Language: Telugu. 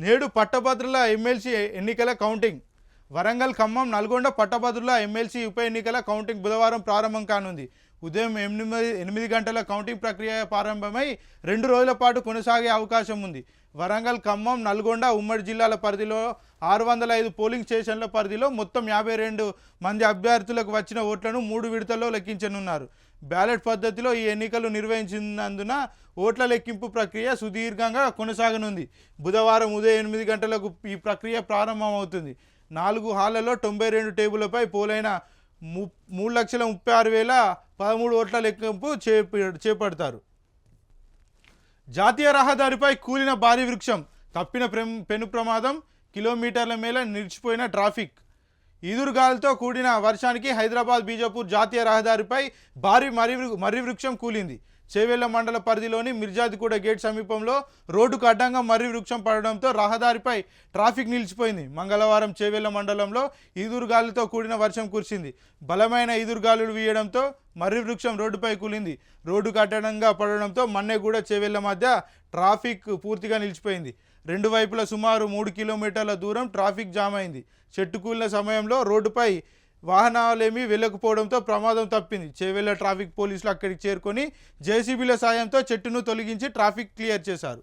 నేడు పట్టభద్రుల ఎమ్మెల్సీ ఎన్నికల కౌంటింగ్. వరంగల్, ఖమ్మం, నల్గొండ పట్టభద్రుల ఎమ్మెల్సీ ఉప ఎన్నికల కౌంటింగ్ బుధవారం ప్రారంభం కానుంది. ఉదయం 8 గంటల కౌంటింగ్ ప్రక్రియ ప్రారంభమై 2 రోజుల పాటు కొనసాగే అవకాశం ఉంది. వరంగల్, ఖమ్మం, నల్గొండ ఉమ్మడి జిల్లాల పరిధిలో 605 పోలింగ్ స్టేషన్ల పరిధిలో మొత్తం 52 మంది అభ్యర్థులకు వచ్చిన ఓట్లను 3 విడతల్లో లెక్కించనున్నారు. బ్యాలెట్ పద్ధతిలో ఈ ఎన్నికలు నిర్వహించినందున ఓట్ల లెక్కింపు ప్రక్రియ సుదీర్ఘంగా కొనసాగనుంది. బుధవారం ఉదయం 8 గంటలకు ఈ ప్రక్రియ ప్రారంభమవుతుంది. 4 హాళ్లలో 92 టేబుళ్లపై పోలైన 3,36,013 ఓట్ల లెక్కింపు చేపడతారు. జాతీయ రహదారిపై కూలిన భారీ వృక్షం, తప్పిన పెను ప్రమాదం, కిలోమీటర్ల మేర నిలిచిపోయిన ట్రాఫిక్. ఈదురుగాలతో కూడిన వర్షానికి హైదరాబాద్ బీజాపూర్ జాతీయ రహదారిపై భారీ మర్రి వృక్షం కూలింది. చేవెళ్ల మండల పరిధిలోని మిర్జాదిగూడ గేట్ సమీపంలో రోడ్డుకు అడ్డంగా మర్రి వృక్షం పడడంతో రహదారిపై ట్రాఫిక్ నిలిచిపోయింది. మంగళవారం చేవెళ్ల మండలంలో ఈదురుగాలితో కూడిన వర్షం కురిసింది. బలమైన ఈదురుగాలులు వీయడంతో మర్రి వృక్షం రోడ్డుపై కూలింది. రోడ్డుకు అడ్డంగా పడడంతో మన్నెగూడ చేవెళ్ల మధ్య ట్రాఫిక్ పూర్తిగా నిలిచిపోయింది. 2 వైపులా సుమారు 3 కిలోమీటర్ల దూరం ట్రాఫిక్ జామ్ అయింది. చెట్టు కూలిన సమయంలో రోడ్డుపై వాహనాలేమీ వెళ్ళకపోవడంతో ప్రమాదం తప్పింది. చేవెళ్ల ట్రాఫిక్ పోలీసులు అక్కడికి చేరుకొని జేసీబీల సాయంతో చెట్టును తొలగించి ట్రాఫిక్ క్లియర్ చేశారు.